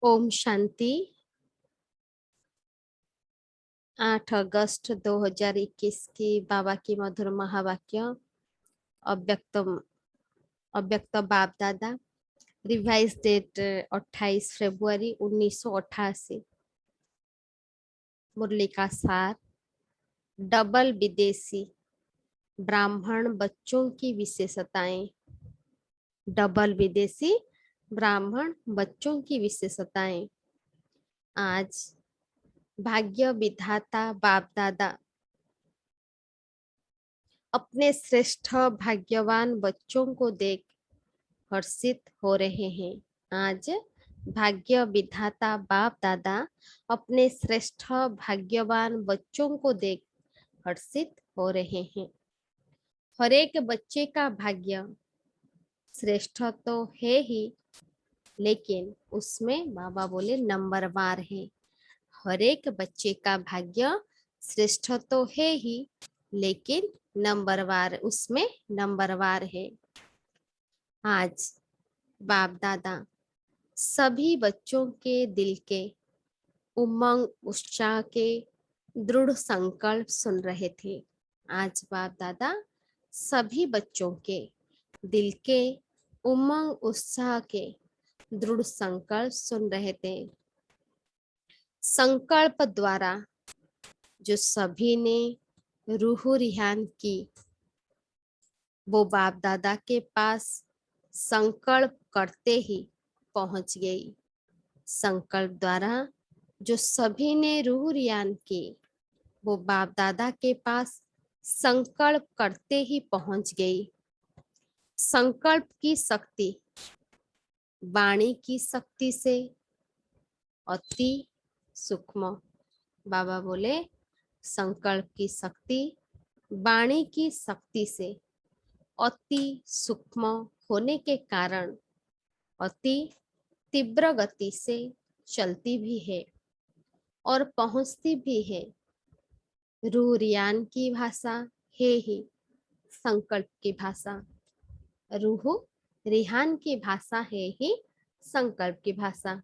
ओम शांति। 8 अगस्त 2021 की बाबा की मधुर महावाक्य। अव्यक्त अव्यक्त बाप दादा। रिवाइज डेट 28 फरवरी 1988। मुरली का सार। डबल विदेशी ब्राह्मण बच्चों की विशेषताएं। डबल विदेशी ब्राह्मण बच्चों की विशेषताएं। आज भाग्य विधाता बाप दादा अपने श्रेष्ठ भाग्यवान बच्चों को देख हर्षित हो रहे हैं। आज भाग्य विधाता बाप दादा अपने श्रेष्ठ भाग्यवान बच्चों को देख हर्षित हो रहे हैं। हर एक बच्चे का भाग्य श्रेष्ठ तो है ही, लेकिन उसमें बाबा बोले नंबरवार है। हर एक बच्चे का भाग्य श्रेष्ठ तो है ही, लेकिन नंबरवार, उसमें नंबरवार है। आज बाप दादा सभी बच्चों के दिल के उमंग उत्साह के दृढ़ संकल्प सुन रहे थे। आज बाप दादा सभी बच्चों के दिल के उमंग उत्साह के दृढ़ संकल्प सुन रहे थे। संकल्प द्वारा जो सभी ने रूह रिहान की, वो बाप दादा के पास संकल्प करते ही पहुंच गई। संकल्प द्वारा जो सभी ने रूह रियान की, वो बाप दादा के पास संकल्प करते ही पहुंच गई। संकल्प की शक्ति वाणी की शक्ति से अति सूक्ष्म। बाबा बोले संकल्प की शक्ति वाणी की शक्ति से अति सूक्ष्म होने के कारण अति तीव्र गति से चलती भी है और पहुंचती भी है। रूह रियान की भाषा है ही संकल्प की भाषा। रूह रिहान की भाषा है ही संकल्प की भाषा।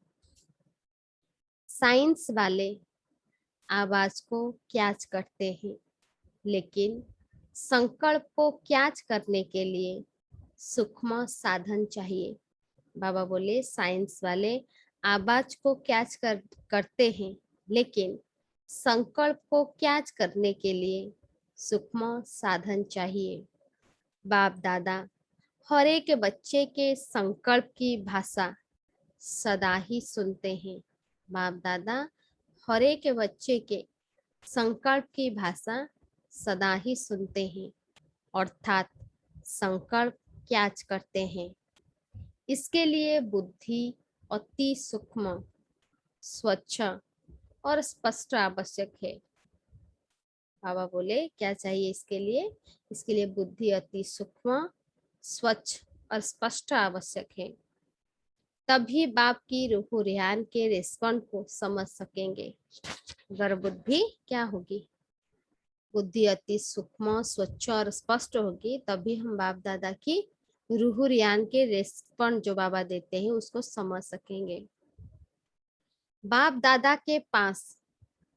साइंस वाले आवाज को कैच करते हैं, लेकिन संकल्प को कैच करने के लिए सूक्ष्म साधन चाहिए। बाबा बोले साइंस वाले आवाज को कैच करते हैं, लेकिन संकल्प को कैच करने के लिए सूक्ष्म साधन चाहिए। बाप दादा हर एक बच्चे के संकल्प की भाषा सदा ही सुनते हैं। बाप दादा हर एक बच्चे के संकल्प की भाषा सदा ही सुनते हैं, अर्थात संकल्प कैच करते हैं। इसके लिए बुद्धि अति सूक्ष्म, स्वच्छ और स्पष्ट आवश्यक है। बाबा बोले क्या चाहिए इसके लिए? इसके लिए बुद्धि अति सूक्ष्म, स्वच्छ और स्पष्ट आवश्यक है। तभी बाप की रूह रिहान के रिस्पॉन्ड को समझ सकेंगे। अगर बुद्धि क्या होगी? बुद्धि अति सूक्ष्म, स्वच्छ और स्पष्ट होगी, तभी हम बाप दादा की रूह रियान के रेस्पॉन्ड जो बाबा देते हैं उसको समझ सकेंगे। बाप दादा के पास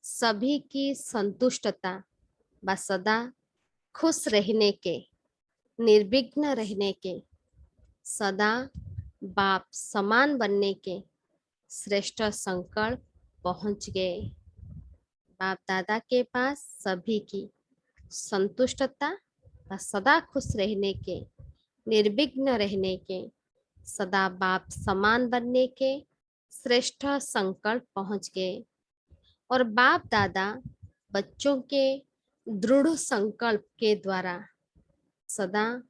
सभी की संतुष्टता व सदा खुश रहने के, निर्विघ्न रहने के, सदा बाप समान बनने के श्रेष्ठ संकल्प पहुंच गए। बाप दादा के पास सभी की संतुष्टता व सदा खुश रहने के, निर्विघ्न रहने के, सदा बाप समान बनने के श्रेष्ठ संकल्प पहुंच गए। और बाप दादा बच्चों के दृढ़ संकल्प के द्वारा सदा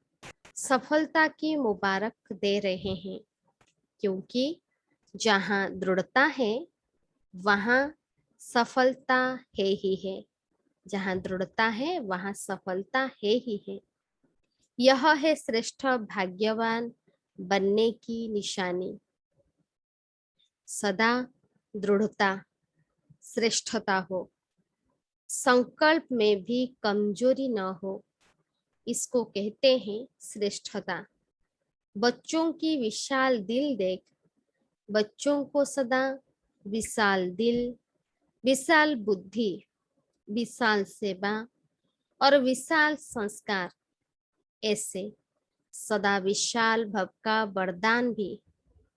सफलता की मुबारक दे रहे हैं, क्योंकि जहाँ दृढ़ता है वहाँ सफलता है ही है। जहाँ दृढ़ता है वहाँ सफलता है ही है। यह है श्रेष्ठ भाग्यवान बनने की निशानी। सदा दृढ़ता, श्रेष्ठता हो, संकल्प में भी कमजोरी न हो, इसको कहते हैं श्रेष्ठता। बच्चों की विशाल दिल देख बच्चों को सदा विशाल दिल, विशाल बुद्धि, विशाल सेवा और विशाल संस्कार, ऐसे सदा विशाल भव का वरदान भी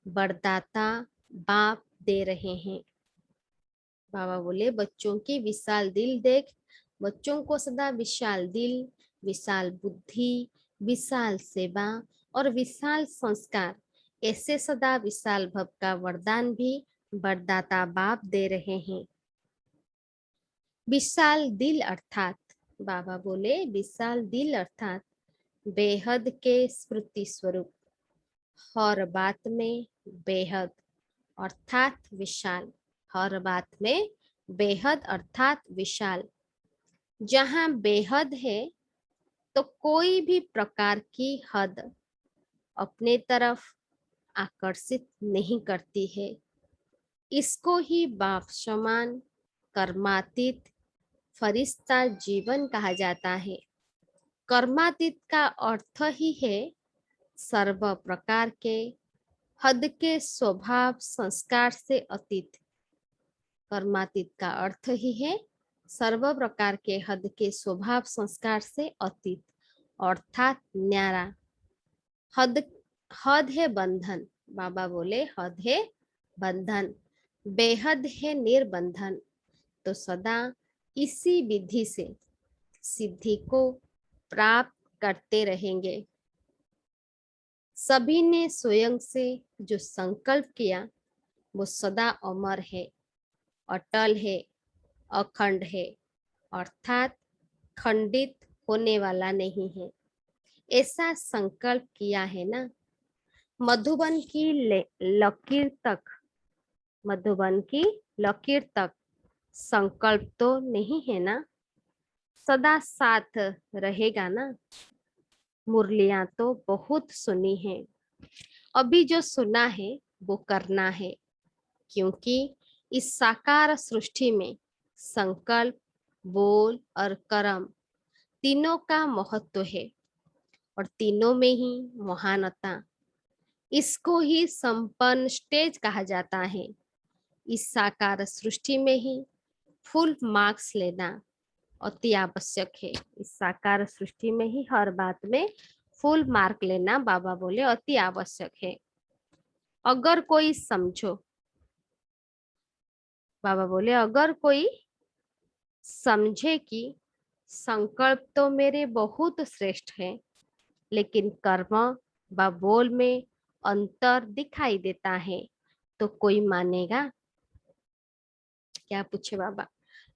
वरदाता बाप दे रहे हैं। बाबा बोले बच्चों की विशाल दिल देख, बच्चों को सदा विशाल दिल, विशाल बुद्धि, विशाल सेवा और विशाल संस्कार, ऐसे सदा विशाल भव का वरदान भी वरदाता बाप दे रहे हैं। विशाल दिल अर्थात, बाबा बोले विशाल दिल अर्थात बेहद के स्मृति स्वरूप, हर बात में बेहद अर्थात विशाल, हर बात में बेहद अर्थात विशाल। जहाँ बेहद है तो कोई भी प्रकार की हद अपने तरफ आकर्षित नहीं करती है। इसको ही बाप समान कर्मातीत फरिश्ता जीवन कहा जाता है। कर्मातीत का अर्थ ही है सर्व प्रकार के हद के स्वभाव संस्कार से अतीत। कर्मातीत का अर्थ ही है सर्व प्रकार के हद के स्वभाव संस्कार से अतीत, अर्थात न्यारा। हद हद है बंधन, बाबा बोले हद है बंधन, बेहद है निर्बंधन। तो सदा इसी विधि से सिद्धि को प्राप्त करते रहेंगे। सभी ने स्वयं से जो संकल्प किया वो सदा अमर है, अटल है, अखंड है, अर्थात खंडित होने वाला नहीं है। ऐसा संकल्प किया है ना। मधुबन की लकीर तक, मधुबन की लकीर तक संकल्प तो नहीं है ना, सदा साथ रहेगा ना। मुरलियां तो बहुत सुनी है, अभी जो सुना है वो करना है, क्योंकि इस साकार सृष्टि में संकल्प, बोल और कर्म तीनों का महत्व है और तीनों में ही महानता। इसको ही संपन्न स्टेज कहा जाता है। इस साकार सृष्टि में ही फुल मार्क्स लेना अति आवश्यक है। इस साकार सृष्टि में ही हर बात में फुल मार्क लेना, बाबा बोले अति आवश्यक है। अगर कोई समझो, बाबा बोले अगर कोई समझे कि संकल्प तो मेरे बहुत श्रेष्ठ है, लेकिन कर्म व बोल में अंतर दिखाई देता है, तो कोई मानेगा क्या? पूछे बाबा।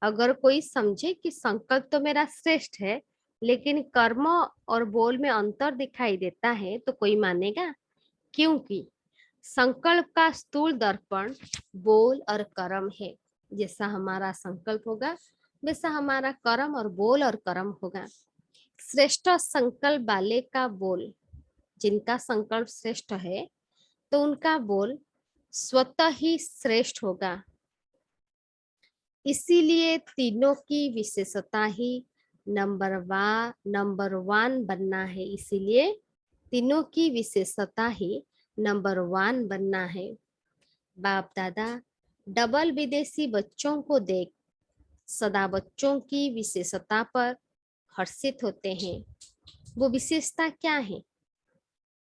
अगर कोई समझे कि संकल्प तो मेरा श्रेष्ठ है, लेकिन कर्म और बोल में अंतर दिखाई देता है, तो कोई मानेगा? क्योंकि संकल्प का स्थूल दर्पण बोल और कर्म है। जैसा हमारा संकल्प होगा वैसा हमारा कर्म और बोल और कर्म होगा। श्रेष्ठ संकल्प वाले का बोल, जिनका संकल्प श्रेष्ठ है तो उनका बोल स्वतः ही श्रेष्ठ होगा। इसीलिए तीनों की विशेषता ही नंबर वन बनना है। इसीलिए तीनों की विशेषता ही नंबर वन बनना है। बाप दादा डबल विदेशी बच्चों को देख सदा बच्चों की विशेषता पर हर्षित होते हैं। वो विशेषता क्या है?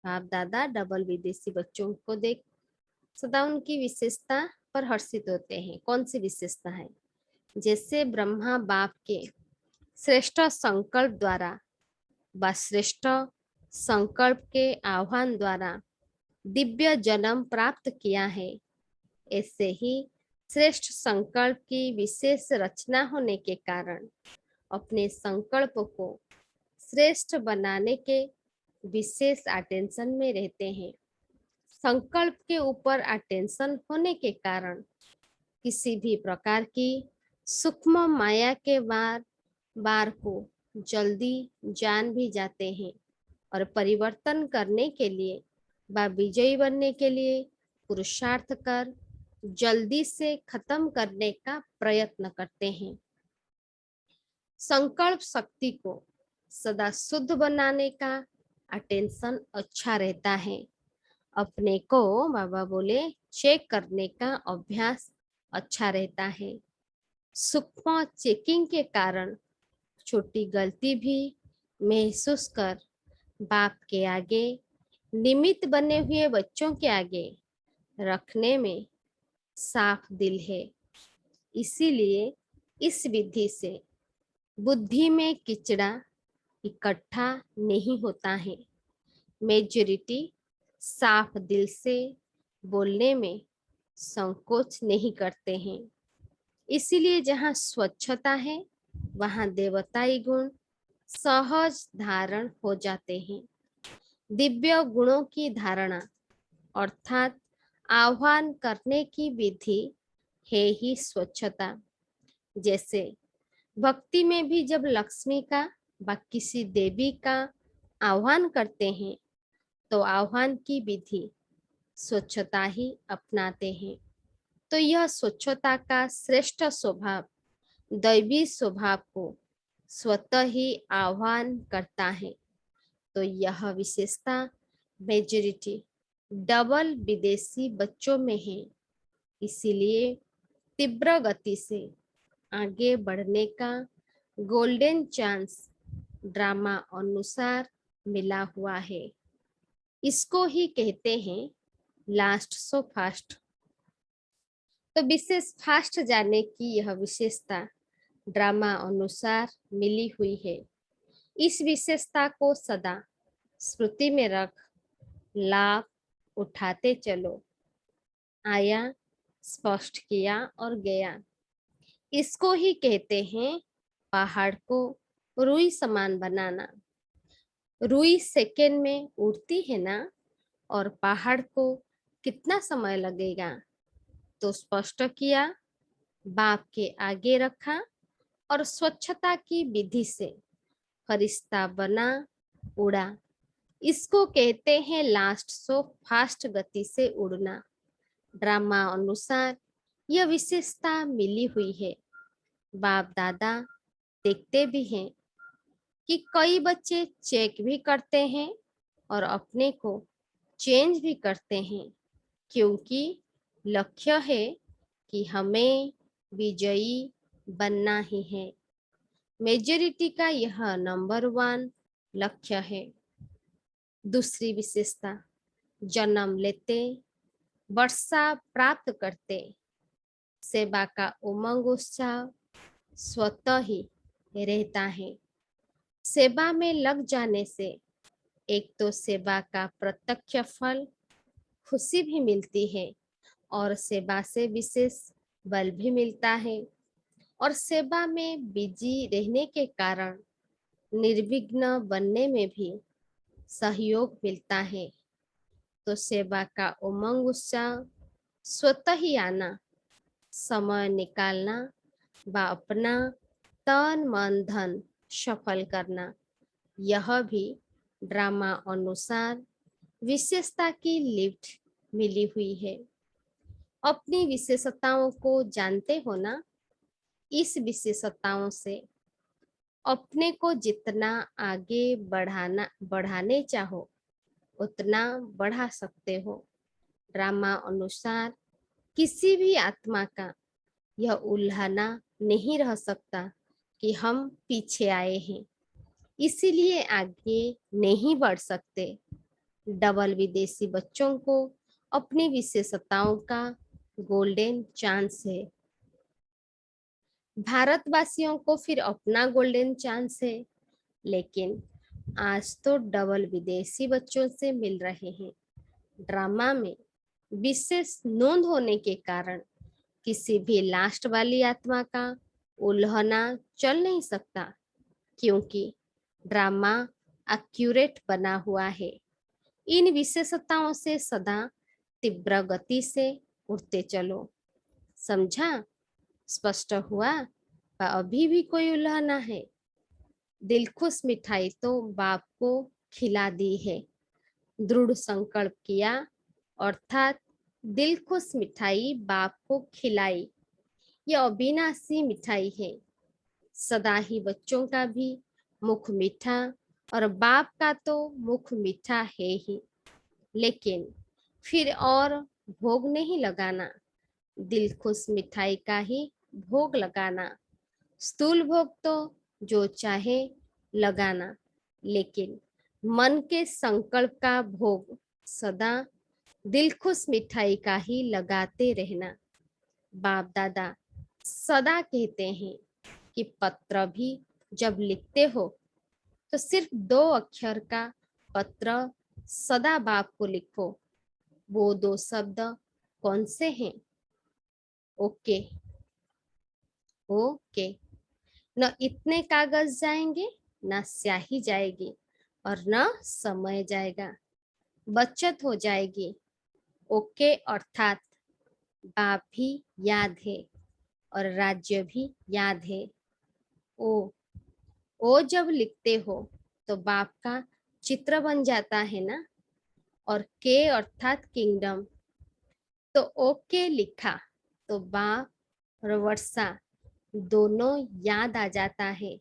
बाप दादा डबल विदेशी बच्चों को देख सदा उनकी विशेषता पर हर्षित होते हैं। कौन सी विशेषता है? जैसे ब्रह्मा बाप के श्रेष्ठ संकल्प द्वारा व श्रेष्ठ संकल्प के आह्वान द्वारा दिव्य जन्म प्राप्त किया है, ऐसे ही श्रेष्ठ संकल्प की विशेष रचना होने के कारण अपने संकल्प को श्रेष्ठ बनाने के विशेष अटेंशन में रहते हैं। संकल्प के ऊपर अटेंशन होने के कारण किसी भी प्रकार की सूक्ष्म माया के बार को जल्दी जान भी जाते हैं और परिवर्तन करने के लिए व विजयी बनने के लिए पुरुषार्थ कर जल्दी से खत्म करने का प्रयत्न करते हैं। संकल्प शक्ति को सदा शुद्ध बनाने का अटेंशन अच्छा रहता है। अपने को बाबा बोले चेक करने का अभ्यास अच्छा रहता है। सूक्ष्म चेकिंग के कारण छोटी गलती भी महसूस कर बाप के आगे, निमित्त बने हुए बच्चों के आगे रखने में साफ दिल है। इसीलिए इस विधि से बुद्धि में किचड़ा इकट्ठा नहीं होता है। मेजॉरिटी साफ दिल से बोलने में संकोच नहीं करते हैं। इसीलिए जहाँ स्वच्छता है वहाँ देवताई गुण सहज धारण हो जाते हैं। दिव्य गुणों की धारणा अर्थात आह्वान करने की विधि है ही स्वच्छता। जैसे भक्ति में भी जब लक्ष्मी का व किसी देवी का आह्वान करते हैं तो आह्वान की विधि स्वच्छता ही अपनाते हैं। तो यह स्वच्छता का श्रेष्ठ स्वभाव दैवी स्वभाव को स्वतः ही आह्वान करता है। तो यह विशेषता मेजॉरिटी डबल विदेशी बच्चों में है। इसीलिए तीव्र गति से आगे बढ़ने का गोल्डन चांस ड्रामा अनुसार मिला हुआ है। इसको ही कहते हैं लास्ट सो फास्ट। तो विशेष फास्ट जाने की यह विशेषता ड्रामा अनुसार मिली हुई है। इस विशेषता को सदा स्मृति में रख लाभ उठाते चलो। आया, स्पष्ट किया और गया। इसको ही कहते हैं पहाड़ को रुई समान बनाना। रुई सेकेंड में उड़ती है ना, और पहाड़ को कितना समय लगेगा। तो स्पष्ट किया, बाप के आगे रखा और स्वच्छता की विधि से फरिश्ता बना उड़ा। इसको कहते हैं लास्ट सो फास्ट गति से उड़ना। ड्रामा अनुसार यह विशेषता मिली हुई है। बाप दादा देखते भी हैं कि कई बच्चे चेक भी करते हैं और अपने को चेंज भी करते हैं, क्योंकि लक्ष्य है कि हमें विजयी बनना ही है। मेजॉरिटी का यह नंबर 1 लक्ष्य है। दूसरी विशेषता, जन्म लेते वर्षा प्राप्त करते सेवा का उमंग उत्साह स्वतः ही रहता है। सेवा में लग जाने से एक तो सेवा का प्रत्यक्ष फल खुशी भी मिलती है और सेवा से विशेष बल भी मिलता है, और सेवा में बिजी रहने के कारण निर्विघ्न बनने में भी सहयोग मिलता है। तो सेवा का उमंग उत्साह स्वतः ही आना, समय निकालना व अपना तन मन धन सफल करना, यह भी ड्रामा अनुसार विशेषता की लिफ्ट मिली हुई है। अपनी विशेषताओं को जानते हो ना। इस विशेषताओं से अपने को जितना आगे बढ़ाने चाहो उतना बढ़ा सकते हो। ड्रामा अनुसार किसी भी आत्मा का यह उल्हाना नहीं रह सकता कि हम पीछे आए हैं, इसीलिए आगे नहीं बढ़ सकते। डबल विदेशी बच्चों को अपनी विशेषताओं का गोल्डन चांस है। भारतवासियों को फिर अपना गोल्डन चांस है, लेकिन आज तो डबल विदेशी बच्चों से मिल रहे हैं। ड्रामा में विशेष नोंद होने के कारण किसी भी लास्ट वाली आत्मा का उल्हना चल नहीं सकता, क्योंकि ड्रामा एक्यूरेट बना हुआ है। इन विशेषताओं से सदा तीव्र गति से उड़ते चलो। समझा? स्पष्ट हुआ? अभी भी कोई उल्हना है? दिलखुश मिठाई तो बाप को खिला दी है। दृढ़ संकल्प किया अर्थात दिलखुश मिठाई बाप को खिलाई। यह अविनाशी मिठाई है। सदा ही बच्चों का भी मुख मीठा और बाप का तो मुख मीठा है ही, लेकिन फिर और भोग नहीं लगाना, दिल खुश मिठाई का ही भोग लगाना। स्थूल भोग तो जो चाहे लगाना, लेकिन मन के संकल्प का भोग सदा दिल खुश मिठाई का ही लगाते रहना। बाप दादा सदा कहते हैं कि पत्र भी जब लिखते हो तो सिर्फ 2 अक्षर का पत्र सदा बाप को लिखो। वो 2 शब्द कौन से हैं? ओके। ओके। न इतने कागज जाएंगे, न स्याही जाएगी, और न समय जाएगा। बचत हो जाएगी। ओके अर्थात बाप भी याद है और राज्य भी याद है। ओ जब लिखते हो तो बाप का चित्र बन जाता है ना। और के अर्थात किंगडम। तो ओके लिखा तो बाप और वर्षा दोनों याद आ जाता है।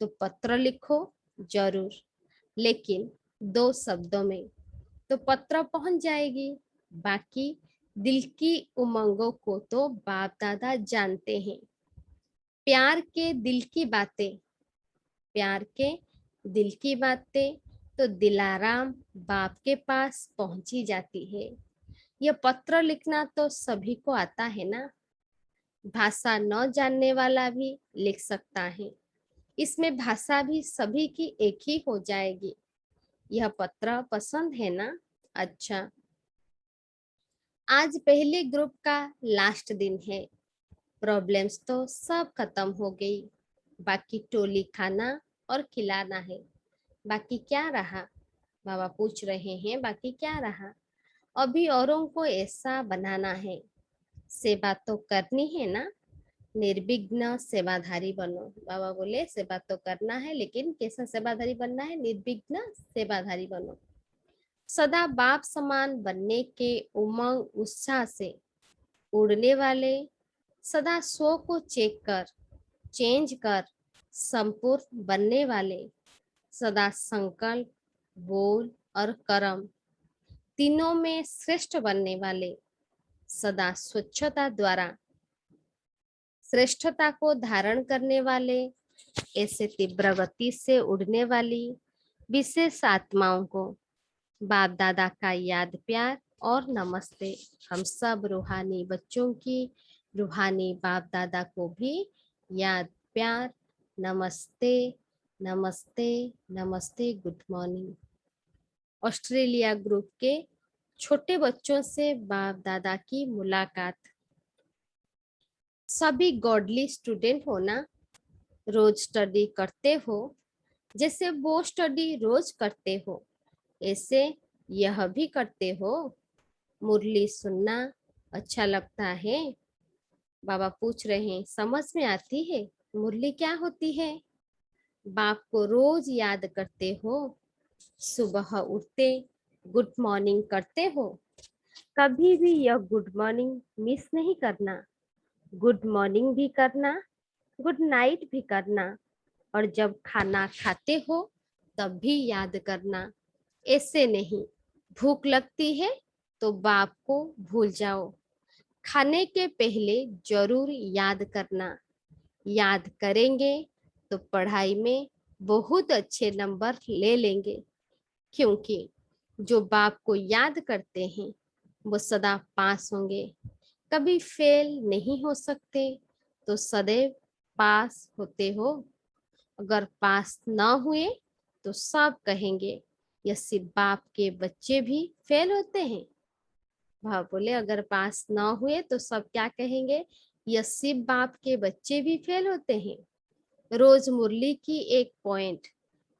तो पत्र लिखो जरूर, लेकिन 2 शब्दों में तो पत्र पहुंच जाएगी। बाकी दिल की उमंगों को तो बाप दादा जानते हैं। प्यार के दिल की बातें, प्यार के दिल की बातें तो दिलाराम बाप के पास पहुंची जाती है। यह पत्र लिखना तो सभी को आता है ना। भाषा न जानने वाला भी लिख सकता है। इसमें भाषा भी सभी की एक ही हो जाएगी। यह पत्र पसंद है ना? अच्छा, आज पहले ग्रुप का लास्ट दिन है। प्रॉब्लम्स तो सब खत्म हो गई। बाकी टोली खाना और खिलाना है। बाकी क्या रहा? बाबा पूछ रहे हैं, बाकी क्या रहा? अभी औरों को ऐसा बनाना है। सेवा तो करनी है ना। निर्विघ्न सेवाधारी बनो। बाबा बोले सेवा तो करना है, लेकिन कैसा सेवाधारी बनना है? निर्विघ्न सेवाधारी बनो। सदा बाप समान बनने के उमंग उत्साह से उड़ने वाले, सदा स्व को चेंज कर संपूर्ण बनने वाले, सदा संकल्प, बोल और कर्म तीनों में श्रेष्ठ बनने वाले, सदा स्वच्छता द्वारा श्रेष्ठता को धारण करने वाले, ऐसे तीव्र गति से उड़ने वाली विशेष आत्माओं को बाप दादा का याद प्यार और नमस्ते। हम सब रूहानी बच्चों की रूहानी बाप दादा को भी याद प्यार, नमस्ते नमस्ते नमस्ते, गुड मॉर्निंग। ऑस्ट्रेलिया ग्रुप के छोटे बच्चों से बाप दादा की मुलाकात। सभी गॉडली स्टूडेंट हो ना? रोज स्टडी करते हो। जैसे वो स्टडी रोज करते हो, ऐसे यह भी करते हो। मुरली सुनना अच्छा लगता है? बाबा पूछ रहे हैं, समझ में आती है? मुरली क्या होती है? बाप को रोज याद करते हो। सुबह उठते गुड मॉर्निंग करते हो। कभी भी यह गुड मॉर्निंग मिस नहीं करना। गुड मॉर्निंग भी करना, गुड नाइट भी करना, और जब खाना खाते हो तब भी याद करना। ऐसे नहीं, भूख लगती है तो बाप को भूल जाओ। खाने के पहले जरूर याद करना। याद करेंगे तो पढ़ाई में बहुत अच्छे नंबर ले लेंगे, क्योंकि जो बाप को याद करते हैं वो सदा पास होंगे, कभी फेल नहीं हो सकते। तो सदैव पास होते हो। अगर पास ना हुए तो सब कहेंगे यह सिर्फ बाप के बच्चे भी फेल होते हैं। भाव बोले अगर पास ना हुए तो सब क्या कहेंगे? यह सिर्फ बाप के बच्चे भी फेल होते हैं। रोज मुरली की एक पॉइंट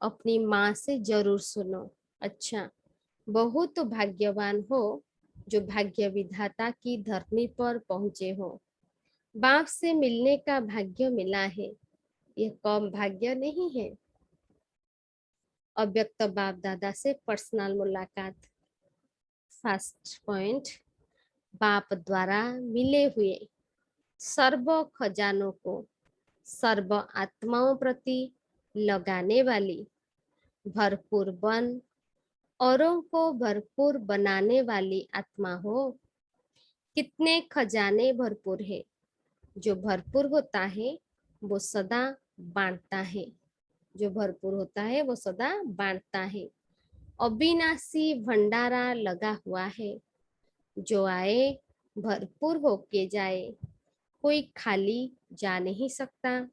अपनी माँ से जरूर सुनो। अच्छा, बहुत भाग्यवान हो जो भाग्य विधाता की धरनी पर पहुंचे हो। बाप से मिलने का भाग्य मिला है, यह कम भाग्य नहीं है। अव्यक्त बाप दादा से पर्सनल मुलाकात। फर्स्ट पॉइंट, बाप द्वारा मिले हुए सर्व खजानों को सर्व आत्माओं प्रति लगाने वाली भरपूर बन औरों को भरपूर बनाने वाली आत्मा हो। कितने खजाने भरपूर है। जो भरपूर होता है वो सदा बांटता है। जो भरपूर होता है वो सदा बांटता है। अविनाशी भंडारा लगा हुआ है। जो आए भरपूर होके जाए। कोई खाली जा नहीं सकता।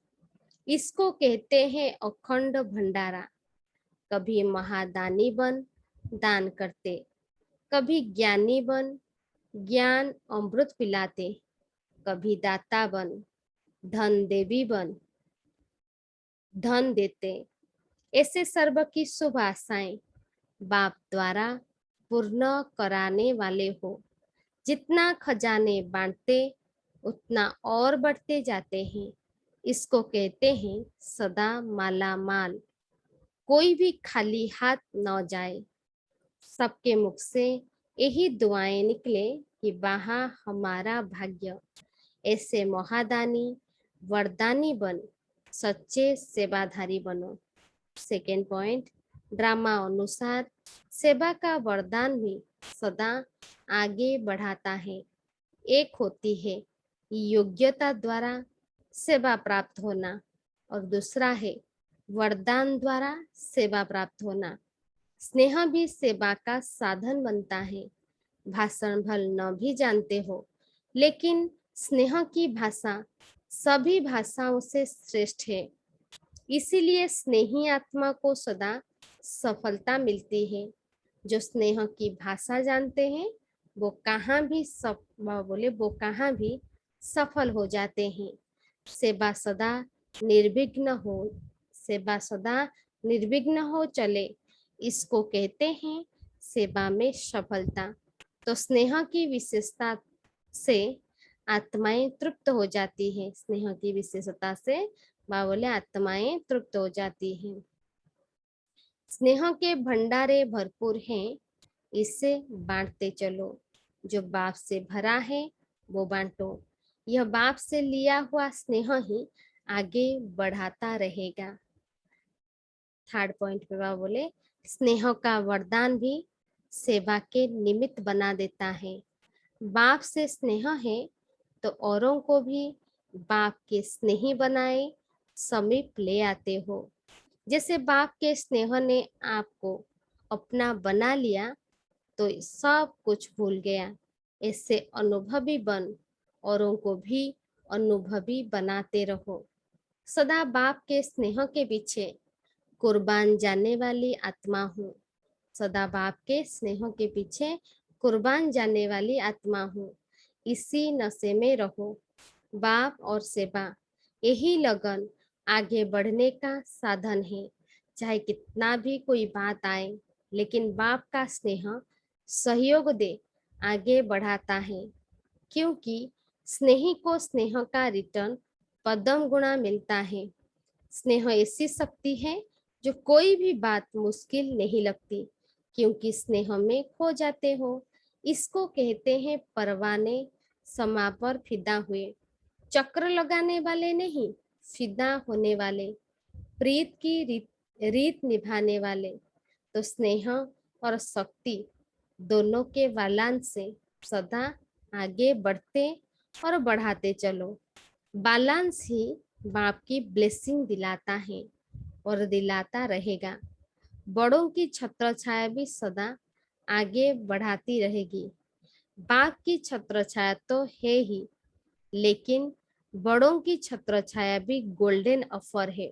इसको कहते हैं अखंड भंडारा। कभी महादानी बन दान करते, कभी ज्ञानी बन ज्ञान अमृत पिलाते, कभी दाता बन धन देवी बन धन देते। ऐसे सर्व की शुभ आशाएं बाप द्वारा पूर्ण कराने वाले हो। जितना खजाने बांटते उतना और बढ़ते जाते हैं। इसको कहते हैं सदा माला माल। कोई भी खाली हाथ न जाए। सबके मुख से यही दुआएं निकले कि वहाँ हमारा भाग्य। ऐसे महादानी वरदानी बन सच्चे सेवाधारी बनो। सेकेंड पॉइंट, ड्रामा अनुसार सेवा का वरदान भी सदा आगे बढ़ाता है। एक होती है योग्यता द्वारा सेवा प्राप्त होना और दूसरा है वरदान द्वारा सेवा प्राप्त होना। स्नेह भी सेवा का साधन बनता है। भाषण भल न भी जानते हो, लेकिन स्नेह की भाषा सभी भाषाओं से श्रेष्ठ है। इसीलिए स्नेही आत्मा को सदा सफलता मिलती है। जो स्नेह की भाषा जानते हैं वो कहाँ भी वो कहाँ भी सफल हो जाते हैं। सेवा सदा निर्विघ्न हो सेवा सदा निर्विघ्न हो चले, इसको कहते हैं सेवा में सफलता। तो स्नेह की विशेषता से आत्माएं तृप्त हो जाती है। स्नेह की विशेषता से बोले आत्माएं तृप्त हो जाती हैं। स्नेह के भंडारे भरपूर हैं, इससे बांटते चलो। जो बाप से भरा है वो बांटो। यह बाप से लिया हुआ स्नेह ही आगे बढ़ाता रहेगा। थर्ड पॉइंट पे बाबा बोले स्नेह का वरदान भी सेवा के निमित्त बना देता है। बाप से स्नेह है तो औरों को भी बाप के स्नेही बनाए समीप ले आते हो। जैसे बाप के स्नेह ने आपको अपना बना लिया तो सब कुछ भूल गया। इससे अनुभवी बन औरों को भी अनुभवी बनाते रहो। सदा बाप के स्नेह के पीछे कुर्बान जाने वाली आत्मा हूँ। सदा बाप के स्नेह के पीछे कुर्बान जाने वाली आत्मा हूँ। इसी नशे में रहो। बाप और सेवा यही लगन आगे बढ़ने का साधन है। चाहे कितना भी कोई बात आए, लेकिन बाप का स्नेह सहयोग दे आगे बढ़ाता है। क्योंकि स्नेही को स्नेह का रिटर्न पदम गुणा मिलता है। स्नेह ऐसी शक्ति है जो कोई भी बात मुश्किल नहीं लगती, क्योंकि स्नेह में खो जाते हो। इसको कहते हैं परवाने समा पर फिदा हुए। चक्र लगाने वाले नहीं, फिदा होने वाले, प्रीत की रीत निभाने वाले। तो स्नेह और शक्ति दोनों के वालांश से सदा आगे बढ़ते और बढ़ाते चलो। बालांस ही बाप की ब्लेसिंग दिलाता है और दिलाता रहेगा। बड़ों की छत्र छाया भी सदा आगे बढ़ाती रहेगी। बाप की छत्र छाया तो है ही, लेकिन बड़ों की छत्र छाया भी गोल्डन ऑफर है।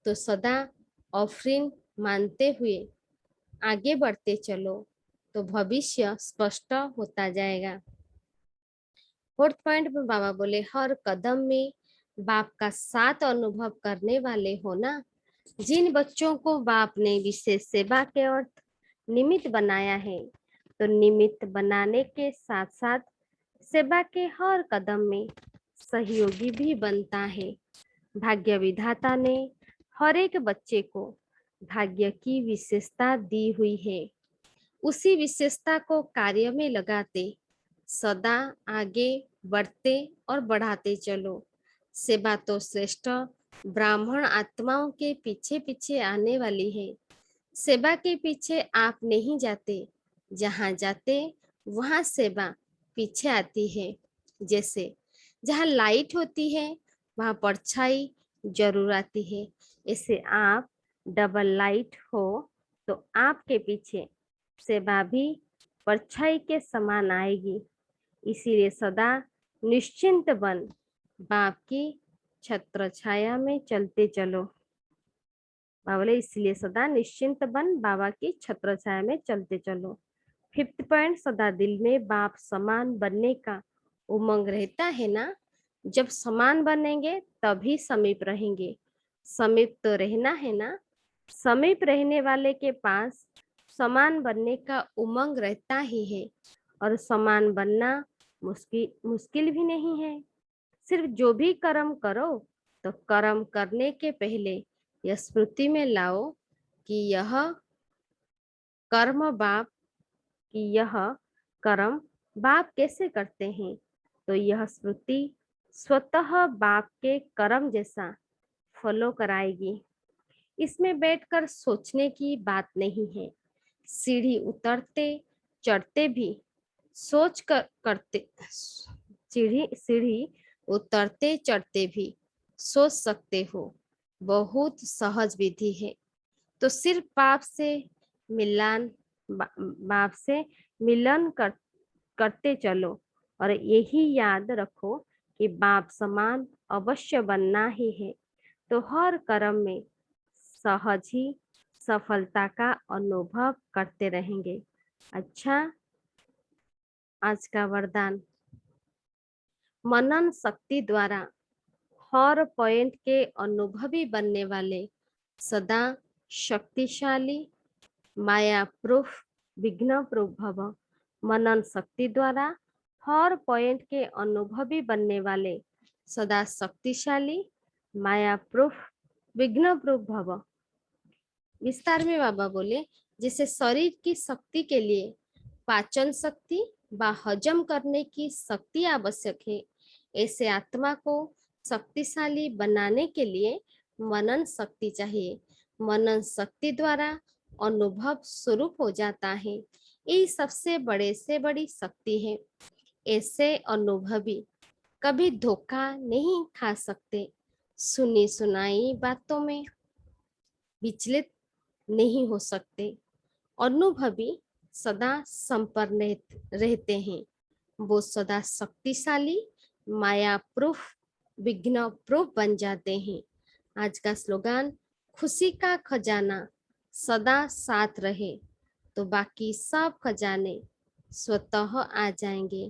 तो सदा ऑफरिंग मानते हुए आगे बढ़ते चलो तो भविष्य स्पष्ट होता जाएगा। फोर्थ पॉइंट में बाबा बोले हर कदम में बाप का साथ अनुभव करने वाले हो ना। जिन बच्चों को बाप ने विशेष सेवा के अर्थ निमित्त बनाया है, तो निमित्त बनाने के साथ साथ सेवा के हर कदम में सहयोगी भी बनता है। भाग्य विधाता ने हर एक बच्चे को भाग्य की विशेषता दी हुई है। उसी विशेषता को कार्य में लगाते सदा आगे बढ़ते और बढ़ाते चलो। सेवा तो श्रेष्ठ ब्राह्मण आत्माओं के पीछे पीछे आने वाली है। सेवा के पीछे आप नहीं जाते, जहाँ जाते वहाँ सेवा पीछे आती है। जैसे जहाँ लाइट होती है वहाँ परछाई जरूर आती है। ऐसे आप डबल लाइट हो तो आपके पीछे सेवा भी परछाई के समान आएगी। इसीलिए सदा निश्चिंत बन बाप की छत्र छाया में चलते चलो। बाबा बोले इसलिए सदा निश्चिंत बन बाबा की छत्र छाया में चलते चलो। 5th पॉइंट, सदा दिल में बाप समान बनने का उमंग रहता है ना। जब समान बनेंगे तभी समीप रहेंगे। समीप तो रहना है ना। समीप रहने वाले के पास समान बनने का उमंग रहता ही है। और समान बनना मुश्किल भी नहीं है। सिर्फ जो भी कर्म करो तो कर्म करने के पहले यह स्मृति में लाओ कि कर्म बाप यह कर्म बाप कैसे करते हैं। तो यह स्मृति स्वतः बाप के कर्म जैसा फॉलो कराएगी। इसमें बैठकर सोचने की बात नहीं है। सीढ़ी उतरते चढ़ते भी सोच कर करते सीढ़ी उतरते चढ़ते भी सोच सकते हो। बहुत सहज विधि है। तो सिर्फ बाप से मिलन करते चलो और यही याद रखो कि बाप समान अवश्य बनना ही है। तो हर कर्म में सहज ही सफलता का अनुभव करते रहेंगे। अच्छा, आज का वरदान, मनन शक्ति द्वारा हर पॉइंट के अनुभवी बनने वाले सदा शक्तिशाली माया प्रूफ विघ्न प्रूफ भव। मनन शक्ति द्वारा हर पॉइंट के अनुभवी बनने वाले सदा शक्तिशाली माया प्रूफ विघ्न प्रूफ भव। विस्तार में बाबा बोले, जैसे शरीर की शक्ति के लिए पाचन शक्ति व हजम करने की शक्ति आवश्यक है, ऐसे आत्मा को शक्तिशाली बनाने के लिए मनन शक्ति चाहिए। मनन शक्ति द्वारा अनुभव स्वरूप हो जाता है। ये सबसे बड़े से बड़ी शक्ति है। ऐसे अनुभवी कभी धोखा नहीं खा सकते। सुनी सुनाई बातों में विचलित नहीं हो सकते। अनुभवी सदा संपन्न रहते हैं। वो सदा शक्तिशाली माया प्रूफ विघ्न प्रूफ बन जाते हैं। आज का स्लोगन, खुशी का खजाना सदा साथ रहे तो बाकी सब खजाने स्वतः आ जाएंगे।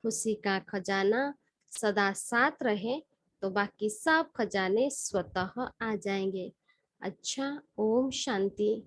खुशी का खजाना सदा साथ रहे तो बाकी सब खजाने स्वतः आ जाएंगे। अच्छा, ओम शांति।